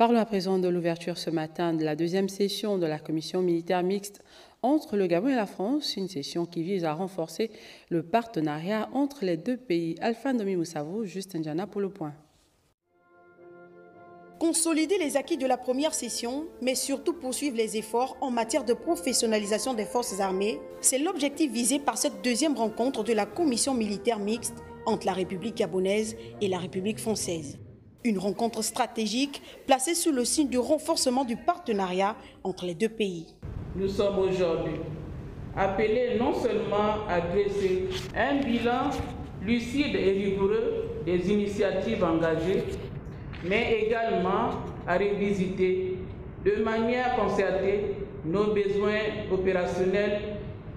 Parlons à présent de l'ouverture ce matin de la deuxième session de la commission militaire mixte entre le Gabon et la France, une session qui vise à renforcer le partenariat entre les deux pays. Alpha Ndomi Moussavo, Justin Diana pour le point. Consolider les acquis de la première session, mais surtout poursuivre les efforts en matière de professionnalisation des forces armées, c'est l'objectif visé par cette deuxième rencontre de la commission militaire mixte entre la République gabonaise et la République française. Une rencontre stratégique placée sous le signe du renforcement du partenariat entre les deux pays. Nous sommes aujourd'hui appelés non seulement à dresser un bilan lucide et rigoureux des initiatives engagées, mais également à revisiter de manière concertée nos besoins opérationnels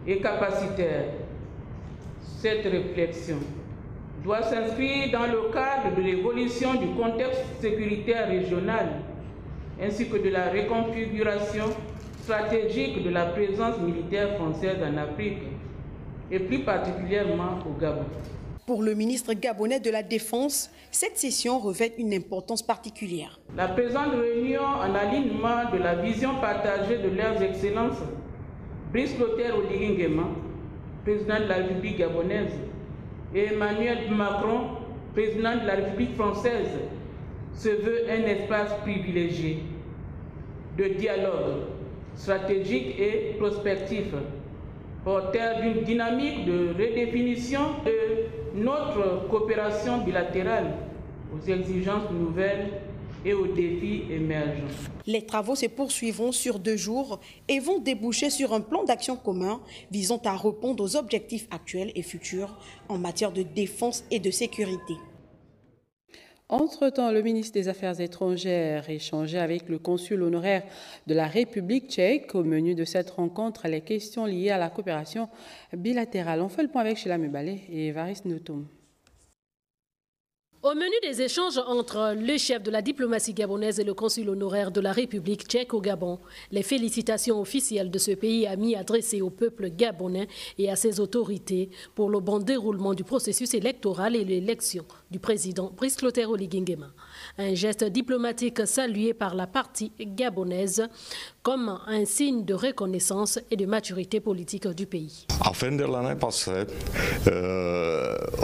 et capacitaires. Cette réflexion doit s'inscrire dans le cadre de l'évolution du contexte sécuritaire régional ainsi que de la reconfiguration stratégique de la présence militaire française en Afrique et plus particulièrement au Gabon. Pour le ministre gabonais de la Défense, cette session revêt une importance particulière. La présente réunion, en alignement de la vision partagée de leurs excellences, Brice Clotaire Oligui Nguema, président de la République gabonaise, et Emmanuel Macron, président de la République française, se veut un espace privilégié de dialogue stratégique et prospectif, porteur d'une dynamique de redéfinition de notre coopération bilatérale aux exigences nouvelles et aux défis émergents. Les travaux se poursuivront sur 2 jours et vont déboucher sur un plan d'action commun visant à répondre aux objectifs actuels et futurs en matière de défense et de sécurité. Entre-temps, le ministre des Affaires étrangères échangeait avec le consul honoraire de la République tchèque. Au menu de cette rencontre, les questions liées à la coopération bilatérale. On fait le point avec Sheila Mebale et Evariste Noutoum. Au menu des échanges entre le chef de la diplomatie gabonaise et le consul honoraire de la République tchèque au Gabon, les félicitations officielles de ce pays ami adressées au peuple gabonais et à ses autorités pour le bon déroulement du processus électoral et l'élection du président Brice Clotaire Oligui Nguema. Un geste diplomatique salué par la partie gabonaise comme un signe de reconnaissance et de maturité politique du pays. À la fin de l'année passée,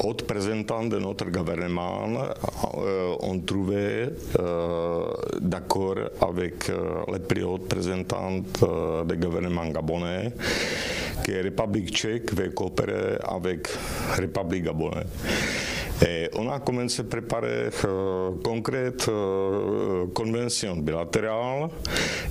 haut représentant de notre gouvernement ont trouvé d'accord avec les plus hautes représentantes du gouvernement gabonais que la République tchèque veut coopérer avec la République gabonaise. Et on a commencé à préparer concrètes conventions bilatérales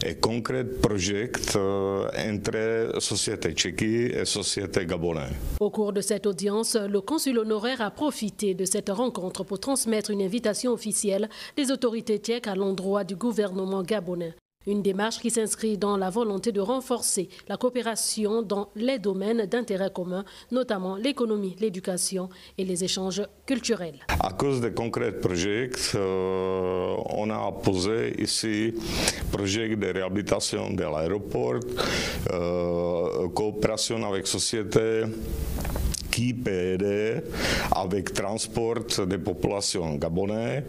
et concrets projets entre société tchèque et société gabonaise. Au cours de cette audience, le consul honoraire a profité de cette rencontre pour transmettre une invitation officielle des autorités tchèques à l'endroit du gouvernement gabonais. Une démarche qui s'inscrit dans la volonté de renforcer la coopération dans les domaines d'intérêt commun, notamment l'économie, l'éducation et les échanges culturels. À cause des concrets projets, on a posé ici projet de réhabilitation de l'aéroport, coopération avec sociétés qui peut aider avec transport des populations gabonaises.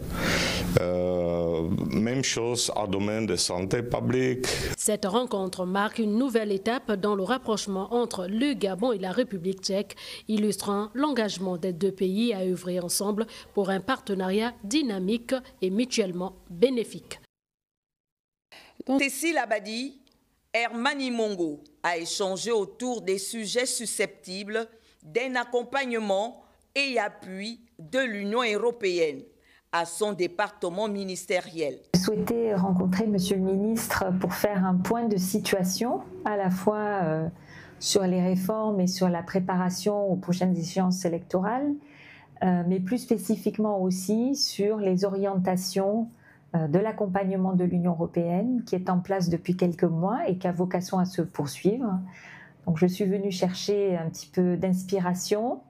Même chose à domaine de santé publique. Cette rencontre marque une nouvelle étape dans le rapprochement entre le Gabon et la République tchèque, illustrant l'engagement des deux pays à œuvrer ensemble pour un partenariat dynamique et mutuellement bénéfique. Tessil Abadi, Hermani Mongo a échangé autour des sujets susceptibles d'un accompagnement et appui de l'Union européenne à son département ministériel. Je souhaitais rencontrer Monsieur le ministre pour faire un point de situation, à la fois sur les réformes et sur la préparation aux prochaines échéances électorales, mais plus spécifiquement aussi sur les orientations de l'accompagnement de l'Union européenne qui est en place depuis quelques mois et qui a vocation à se poursuivre. Donc je suis venue chercher un petit peu d'inspiration,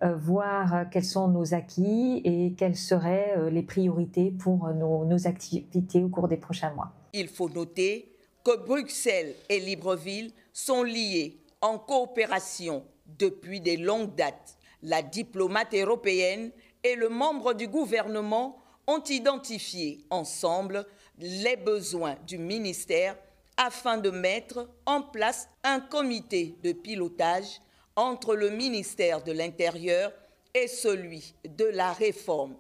voir quels sont nos acquis et quelles seraient les priorités pour nos activités au cours des prochains mois. Il faut noter que Bruxelles et Libreville sont liées en coopération depuis de longues dates. La diplomate européenne et le membre du gouvernement ont identifié ensemble les besoins du ministère afin de mettre en place un comité de pilotage entre le ministère de l'Intérieur et celui de la réforme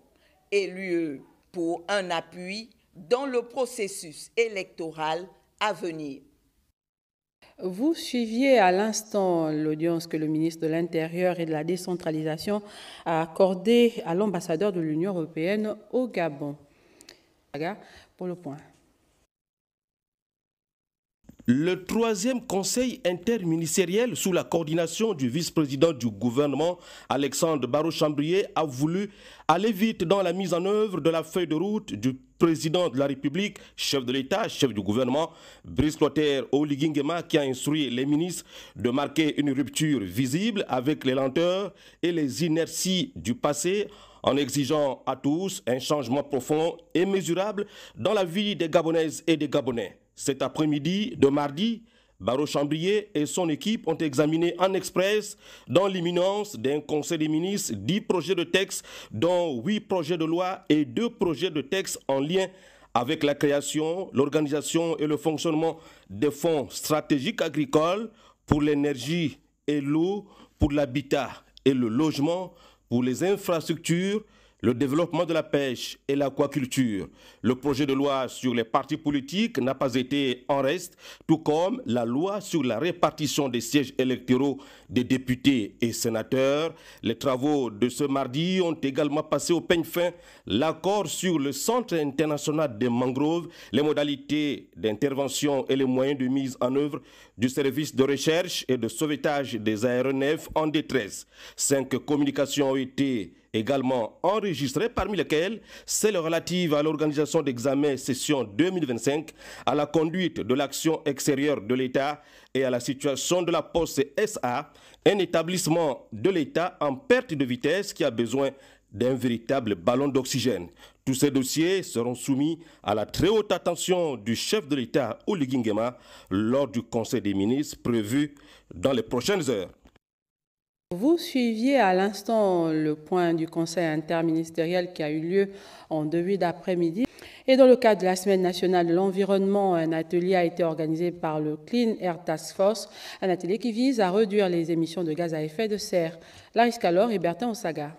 et l'UE pour un appui dans le processus électoral à venir. Vous suiviez à l'instant l'audience que le ministre de l'Intérieur et de la décentralisation a accordée à l'ambassadeur de l'Union européenne au Gabon. Pour le point. Le troisième conseil interministériel sous la coordination du vice-président du gouvernement, Alexandre Barrot-Chambrier, a voulu aller vite dans la mise en œuvre de la feuille de route du président de la République, chef de l'État, chef du gouvernement, Brice Clotaire Oligui Nguema, qui a instruit les ministres de marquer une rupture visible avec les lenteurs et les inerties du passé, en exigeant à tous un changement profond et mesurable dans la vie des Gabonaises et des Gabonais. Cet après-midi de mardi, Barrot-Chambrier et son équipe ont examiné en express, dans l'imminence d'un conseil des ministres, 10 projets de texte, dont 8 projets de loi et 2 projets de texte en lien avec la création, l'organisation et le fonctionnement des fonds stratégiques agricoles pour l'énergie et l'eau, pour l'habitat et le logement, pour les infrastructures, le développement de la pêche et l'aquaculture. Le projet de loi sur les partis politiques n'a pas été en reste, tout comme la loi sur la répartition des sièges électoraux des députés et sénateurs. Les travaux de ce mardi ont également passé au peigne fin l'accord sur le Centre international des mangroves, les modalités d'intervention et les moyens de mise en œuvre du service de recherche et de sauvetage des aéronefs en détresse. 5 communications ont été également enregistrées, parmi lesquelles celle relative à l'organisation d'examens session 2025, à la conduite de l'action extérieure de l'État et à la situation de la Poste SA, un établissement de l'État en perte de vitesse qui a besoin d'un véritable ballon d'oxygène. Tous ces dossiers seront soumis à la très haute attention du chef de l'État, Oligui Nguema, lors du Conseil des ministres prévu dans les prochaines heures. Vous suiviez à l'instant le point du Conseil interministériel qui a eu lieu en début d'après-midi. Et dans le cadre de la Semaine nationale de l'environnement, un atelier a été organisé par le Clean Air Task Force, un atelier qui vise à réduire les émissions de gaz à effet de serre. Laris Calor et Bertin Osaga.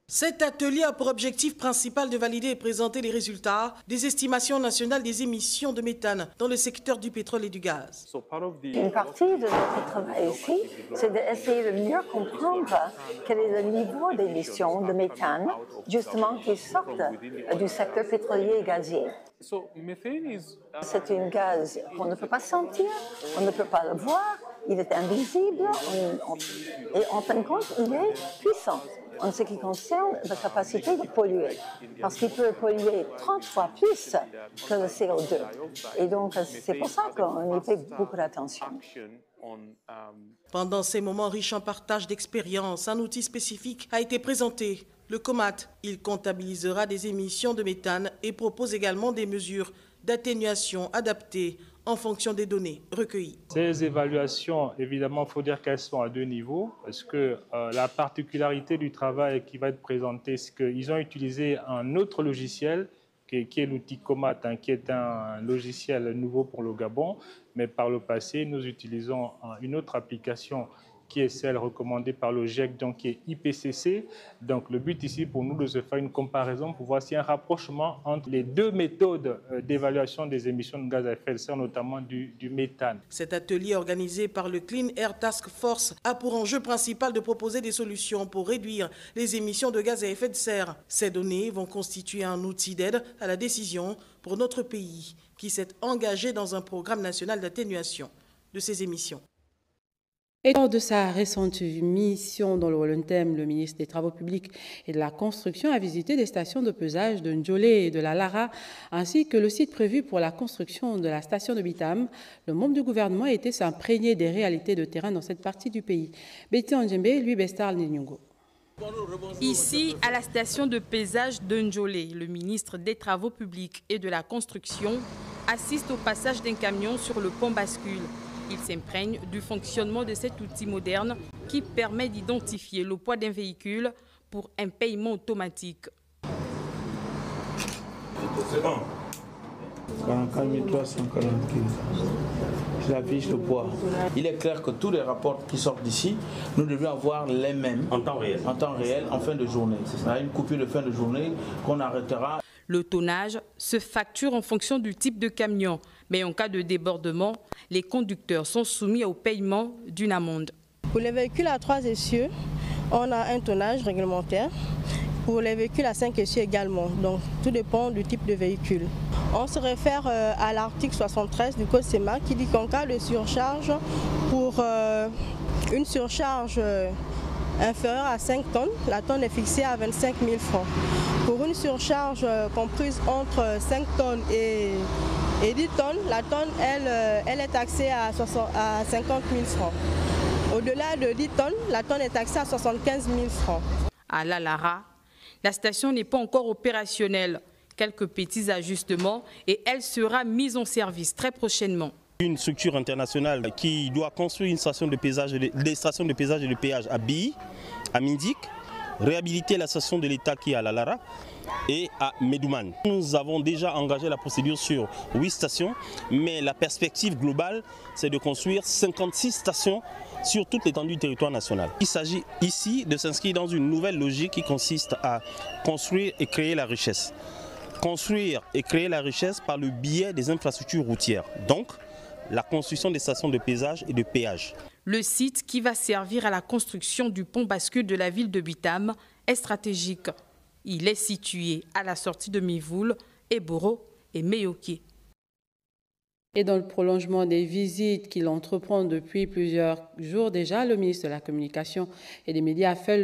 Cet atelier a pour objectif principal de valider et présenter les résultats des estimations nationales des émissions de méthane dans le secteur du pétrole et du gaz. Une partie de notre travail ici, c'est d'essayer de mieux comprendre quel est le niveau d'émissions de méthane, justement, qui sortent du secteur pétrolier et gazier. C'est un gaz qu'on ne peut pas sentir, on ne peut pas le voir, il est invisible et en fin de compte, il est puissant en ce qui concerne la capacité de polluer, parce qu'il peut polluer 30 fois plus que le CO2. Et donc, c'est pour ça qu'on y fait beaucoup d'attention. Pendant ces moments riches en partage d'expériences, un outil spécifique a été présenté, le COMAT. Il comptabilisera des émissions de méthane et propose également des mesures d'atténuation adaptées en fonction des données recueillies. Ces évaluations, évidemment, il faut dire qu'elles sont à 2 niveaux, parce que la particularité du travail qui va être présenté, c'est qu'ils ont utilisé un autre logiciel, qui est l'outil COMAT, qui est un logiciel nouveau pour le Gabon, mais par le passé, nous utilisons une autre application qui est celle recommandée par le GIEC, donc qui est IPCC. Donc le but ici pour nous de se faire une comparaison pour voir s'il y a un rapprochement entre les 2 méthodes d'évaluation des émissions de gaz à effet de serre, notamment du méthane. Cet atelier organisé par le Clean Air Task Force a pour enjeu principal de proposer des solutions pour réduire les émissions de gaz à effet de serre. Ces données vont constituer un outil d'aide à la décision pour notre pays qui s'est engagé dans un programme national d'atténuation de ces émissions. Et lors de sa récente mission dans le Wolontem, le ministre des Travaux publics et de la Construction a visité des stations de pesage de Ndjolé et de la Lara, ainsi que le site prévu pour la construction de la station de Bitam. Le membre du gouvernement a été s'imprégner des réalités de terrain dans cette partie du pays. Betty Andjembe, lui, Bestar Ninyongo. Ici, à la station de pesage de Ndjolé, le ministre des Travaux publics et de la Construction assiste au passage d'un camion sur le pont bascule. Il s'imprègne du fonctionnement de cet outil moderne qui permet d'identifier le poids d'un véhicule pour un paiement automatique. 44 340 kg. J'affiche le poids. Il est clair que tous les rapports qui sortent d'ici, nous devions avoir les mêmes en temps réel, en fin de journée. C'est une coupure de fin de journée qu'on arrêtera. Le tonnage se facture en fonction du type de camion, mais en cas de débordement, les conducteurs sont soumis au paiement d'une amende. Pour les véhicules à 3 essieux, on a un tonnage réglementaire. Pour les véhicules à 5 essieux également, donc tout dépend du type de véhicule. On se réfère à l'article 73 du Code SEMA qui dit qu'en cas de surcharge, pour une surcharge inférieure à 5 tonnes, la tonne est fixée à 25 000 francs. Pour une surcharge comprise entre 5 tonnes et 10 tonnes, la tonne elle est taxée à 50 000 francs. Au-delà de 10 tonnes, la tonne est taxée à 75 000 francs. À La Lara, la station n'est pas encore opérationnelle. Quelques petits ajustements et elle sera mise en service très prochainement. Une structure internationale qui doit construire une station de pesage, des stations de pesage et de péage à Bihi, à Mindik, réhabiliter la station de l'État qui est à La Lara et à Medouman. Nous avons déjà engagé la procédure sur 8 stations, mais la perspective globale, c'est de construire 56 stations sur toute l'étendue du territoire national. Il s'agit ici de s'inscrire dans une nouvelle logique qui consiste à construire et créer la richesse. Construire et créer la richesse par le biais des infrastructures routières, donc la construction des stations de pesage et de péage. Le site qui va servir à la construction du pont bascule de la ville de Bitam est stratégique. Il est situé à la sortie de Mivoul, Eboro et Meyoké. Et dans le prolongement des visites qu'il entreprend depuis plusieurs jours déjà, le ministre de la Communication et des Médias a fait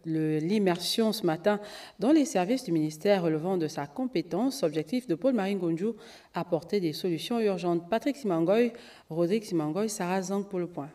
l'immersion ce matin dans les services du ministère relevant de sa compétence. Objectif de Paul-Marie Ngonjou, apporter des solutions urgentes. Patrick Simangoy, Rodrigue Simangoy, Sarah Zang pour le point.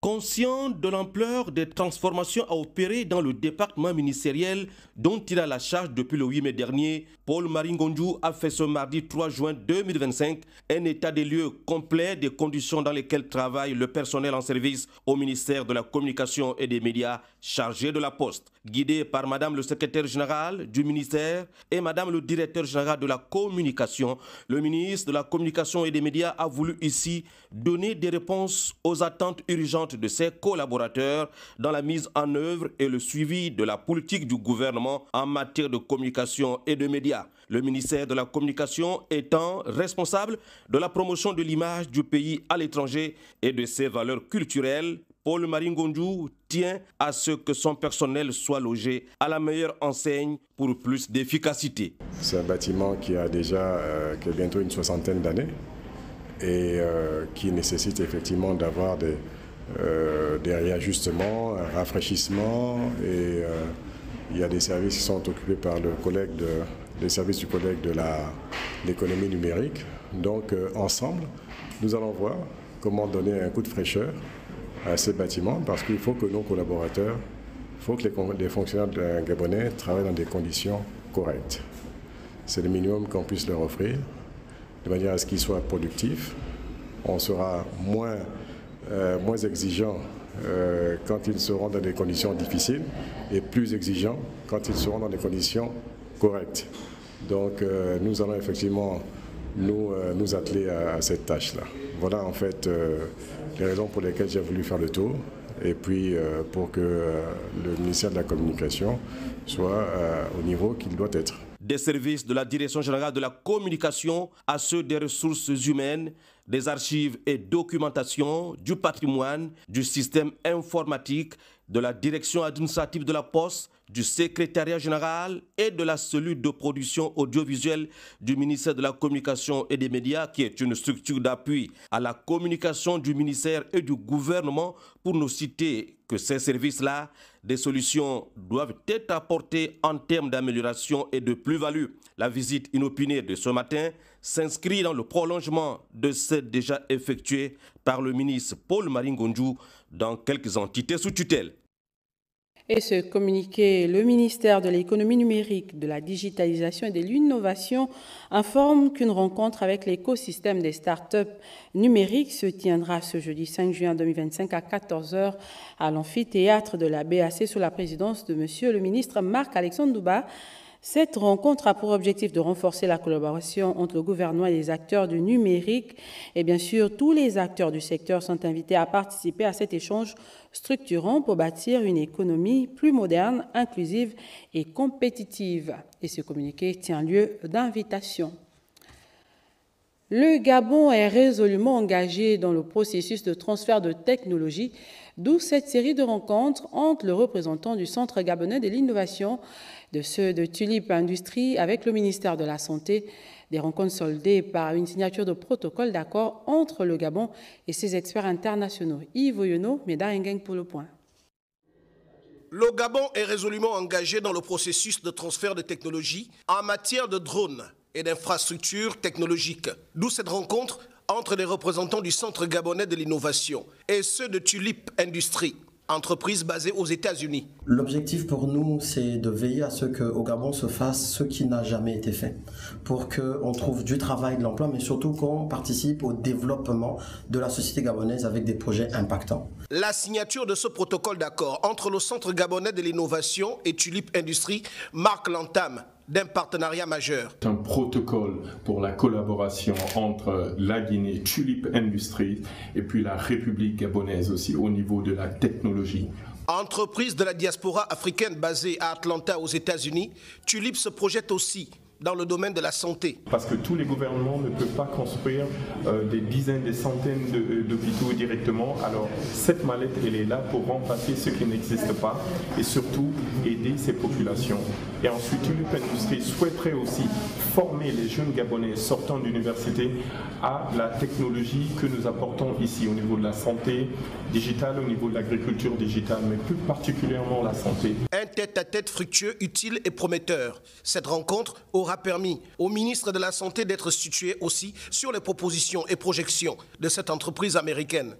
Conscient de l'ampleur des transformations à opérer dans le département ministériel dont il a la charge depuis le 8 mai dernier, Paul-Marie Ngonjou a fait ce mardi 3 juin 2025 un état des lieux complet des conditions dans lesquelles travaille le personnel en service au ministère de la Communication et des Médias chargé de la Poste. Guidé par Madame le secrétaire général du ministère et Madame le directeur général de la Communication, le ministre de la Communication et des Médias a voulu ici donner des réponses aux attentes urgentes de ses collaborateurs dans la mise en œuvre et le suivi de la politique du gouvernement en matière de communication et de médias. Le ministère de la Communication étant responsable de la promotion de l'image du pays à l'étranger et de ses valeurs culturelles, Paul-Marie Ngonjou tient à ce que son personnel soit logé à la meilleure enseigne pour plus d'efficacité. C'est un bâtiment qui a déjà qui a bientôt une 60aine d'années et qui nécessite effectivement d'avoir des réajustements, un rafraîchissement et il y a des services qui sont occupés par les services du collègue de l'économie numérique. Donc ensemble, nous allons voir comment donner un coup de fraîcheur à ces bâtiments parce qu'il faut que nos collaborateurs, il faut que les fonctionnaires gabonais travaillent dans des conditions correctes. C'est le minimum qu'on puisse leur offrir de manière à ce qu'ils soient productifs. On sera moins exigeant quand ils seront dans des conditions difficiles et plus exigeant quand ils seront dans des conditions correctes. Donc nous allons effectivement nous atteler à cette tâche-là. Voilà en fait les raisons pour lesquelles j'ai voulu faire le tour et puis pour que le ministère de la Communication soit au niveau qu'il doit être. Des services de la Direction générale de la communication à ceux des ressources humaines, des archives et documentation, du patrimoine, du système informatique, de la direction administrative de la Poste, du secrétariat général et de la cellule de production audiovisuelle du ministère de la Communication et des Médias, qui est une structure d'appui à la communication du ministère et du gouvernement, pour ne citer que ces services-là, des solutions doivent être apportées en termes d'amélioration et de plus-value. La visite inopinée de ce matin s'inscrit dans le prolongement de celle déjà effectuée par le ministre Paul-Marie Ngonjou dans quelques entités sous tutelle. Et ce communiqué, le ministère de l'économie numérique, de la digitalisation et de l'innovation informe qu'une rencontre avec l'écosystème des startups numériques se tiendra ce jeudi 5 juin 2025 à 14h à l'amphithéâtre de la BAC sous la présidence de Monsieur le ministre Marc-Alexandre Douba. Cette rencontre a pour objectif de renforcer la collaboration entre le gouvernement et les acteurs du numérique. Et bien sûr, tous les acteurs du secteur sont invités à participer à cet échange structurant pour bâtir une économie plus moderne, inclusive et compétitive. Et ce communiqué tient lieu d'invitation. Le Gabon est résolument engagé dans le processus de transfert de technologie, d'où cette série de rencontres entre le représentant du Centre gabonais de l'innovation, de ceux de Tulip Industries avec le ministère de la Santé, des rencontres soldées par une signature de protocole d'accord entre le Gabon et ses experts internationaux. Yves Oyono, Médaringeng pour le point. Le Gabon est résolument engagé dans le processus de transfert de technologie en matière de drones et d'infrastructures technologiques, d'où cette rencontre entre les représentants du Centre gabonais de l'innovation et ceux de Tulip Industries, entreprise basée aux États-Unis. L'objectif pour nous, c'est de veiller à ce qu'au Gabon se fasse ce qui n'a jamais été fait, pour qu'on trouve du travail, de l'emploi, mais surtout qu'on participe au développement de la société gabonaise avec des projets impactants. La signature de ce protocole d'accord entre le Centre gabonais de l'innovation et Tulip Industries marque l'entame d'un partenariat majeur. Un protocole pour la collaboration entre la Guinée, Tulip Industries, et puis la République gabonaise aussi au niveau de la technologie. Entreprise de la diaspora africaine basée à Atlanta aux États-Unis, Tulip se projette aussi dans le domaine de la santé. Parce que tous les gouvernements ne peuvent pas construire des dizaines, des centaines d'hôpitaux directement. Alors cette mallette, elle est là pour remplacer ce qui n'existe pas et surtout aider ces populations. Et ensuite, Tulip Industries souhaiterait aussi former les jeunes Gabonais sortant d'université à la technologie que nous apportons ici au niveau de la santé digitale, au niveau de l'agriculture digitale, mais plus particulièrement la santé. Un tête-à-tête fructueux, utile et prometteur. Cette rencontre aura permis au ministre de la Santé d'être situé aussi sur les propositions et projections de cette entreprise américaine.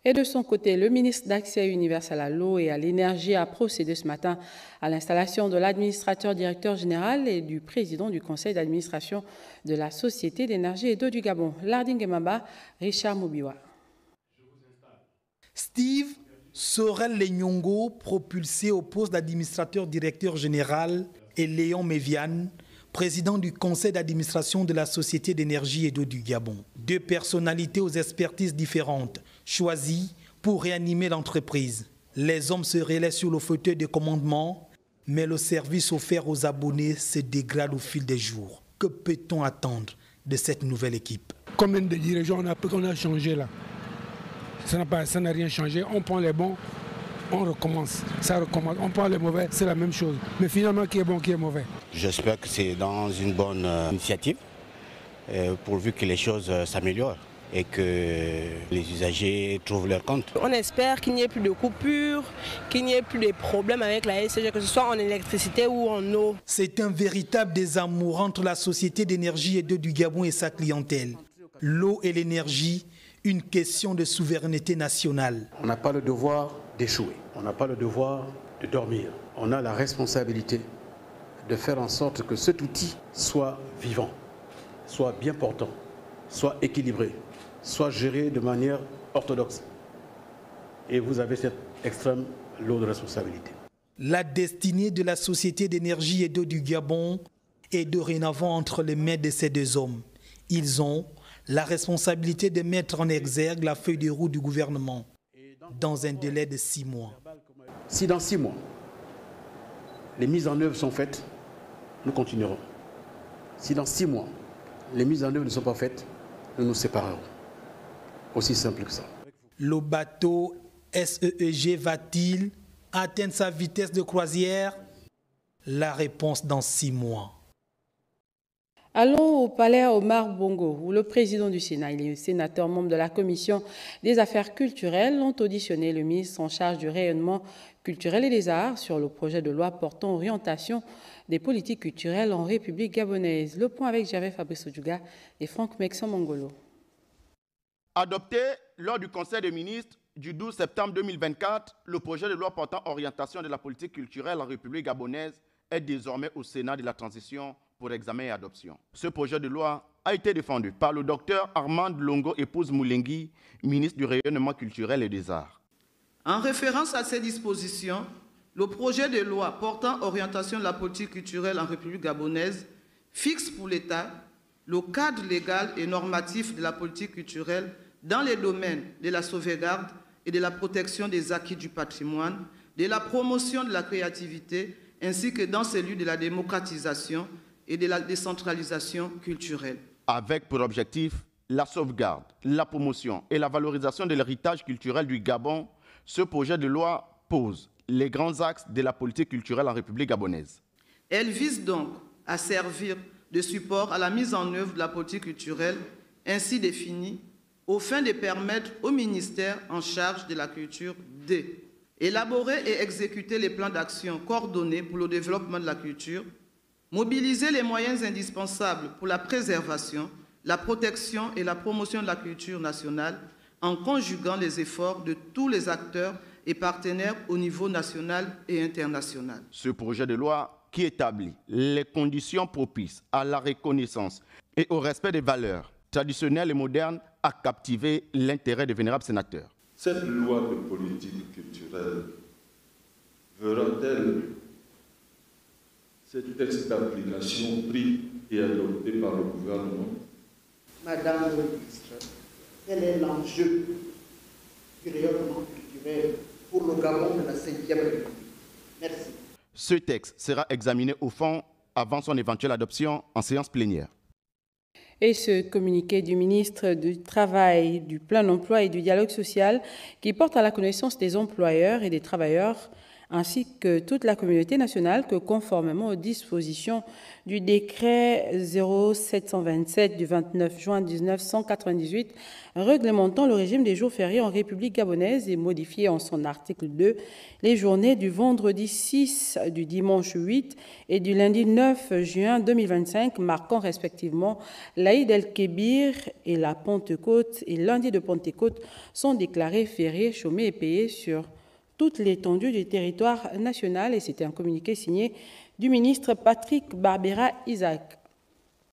Et de son côté, le ministre d'Accès universel à l'eau et à l'énergie a procédé ce matin à l'installation de l'administrateur directeur général et du président du conseil d'administration de la Société d'énergie et d'eau du Gabon, Larding Mamba, Richard Mobiwa. Steve Sorel Lenyongo, propulsé au poste d'administrateur directeur général, et Léon Méviane, président du conseil d'administration de la Société d'énergie et d'eau du Gabon. Deux personnalités aux expertises différentes, choisies pour réanimer l'entreprise. Les hommes se relaient sur le fauteuil de commandement, mais le service offert aux abonnés se dégrade au fil des jours. Que peut-on attendre de cette nouvelle équipe? Combien de dirigeants on a changé là? Ça n'a rien changé. On prend les bons, on recommence. Ça recommence. On prend les mauvais, c'est la même chose. Mais finalement, qui est bon, qui est mauvais? J'espère que c'est dans une bonne initiative, pourvu que les choses s'améliorent et que les usagers trouvent leur compte. On espère qu'il n'y ait plus de coupures, qu'il n'y ait plus de problèmes avec la SCG, que ce soit en électricité ou en eau. C'est un véritable désamour entre la Société d'énergie et d'eau du Gabon et sa clientèle. L'eau et l'énergie, une question de souveraineté nationale. On n'a pas le devoir d'échouer, on n'a pas le devoir de dormir. On a la responsabilité de faire en sorte que cet outil soit vivant, soit bien portant, soit équilibré, soit géré de manière orthodoxe. Et vous avez cette extrême lourde responsabilité. La destinée de la Société d'énergie et d'eau du Gabon est dorénavant entre les mains de ces deux hommes. Ils ont la responsabilité de mettre en exergue la feuille de route du gouvernement dans un délai de 6 mois. Si dans 6 mois, les mises en œuvre sont faites, nous continuerons. Si dans 6 mois, les mises en œuvre ne sont pas faites, nous nous séparerons. Aussi simple que ça. Le bateau SEEG va-t-il atteindre sa vitesse de croisière? La réponse dans 6 mois. Allons au palais Omar Bongo, où le président du Sénat et les sénateurs membres de la commission des affaires culturelles ont auditionné le ministre en charge du rayonnement culturel et des arts sur le projet de loi portant orientation des politiques culturelles en République gabonaise. Le point avec Javé Fabrice Odjuga et Franck Mexon Mongolo. Adopté lors du Conseil des ministres du 12 septembre 2024, le projet de loi portant orientation de la politique culturelle en République gabonaise est désormais au Sénat de la transition pour examen et adoption. Ce projet de loi a été défendu par le docteur Armand Longo épouse Moulengi, ministre du rayonnement culturel et des arts. En référence à ces dispositions, Le projet de loi portant orientation de la politique culturelle en République gabonaise fixe pour l'État le cadre légal et normatif de la politique culturelle dans les domaines de la sauvegarde et de la protection des acquis du patrimoine, de la promotion de la créativité, ainsi que dans celui de la démocratisation et de la décentralisation culturelle. Avec pour objectif la sauvegarde, la promotion et la valorisation de l'héritage culturel du Gabon, ce projet de loi pose les grands axes de la politique culturelle en République gabonaise. Elle vise donc à servir de support à la mise en œuvre de la politique culturelle ainsi définie, aux fins de permettre au ministère en charge de la culture d'élaborer et exécuter les plans d'action coordonnés pour le développement de la culture, mobiliser les moyens indispensables pour la préservation, la protection et la promotion de la culture nationale en conjuguant les efforts de tous les acteurs et partenaires au niveau national et international. Ce projet de loi qui établit les conditions propices à la reconnaissance et au respect des valeurs traditionnelles et modernes a captivé l'intérêt des vénérables sénateurs. Cette loi de politique culturelle verra-t-elle cette texte d'application pris et adopté par le gouvernement? Madame le ministre, quel est l'enjeu du rayonnement culturel pour le Gabon de la 5e République? Merci. Ce texte sera examiné au fond avant son éventuelle adoption en séance plénière. Et ce communiqué du ministre du Travail, du Plein Emploi et du Dialogue social qui porte à la connaissance des employeurs et des travailleurs ainsi que toute la communauté nationale que conformément aux dispositions du décret 0727 du 29 juin 1998 réglementant le régime des jours fériés en République gabonaise et modifié en son article 2 les journées du vendredi 6, du dimanche 8 et du lundi 9 juin 2025 marquant respectivement l'Aïd el-Kébir et la Pentecôte et lundi de Pentecôte sont déclarés fériés, chômés et payés sur toute l'étendue du territoire national et c'était un communiqué signé du ministre Patrick Barbera Isaac.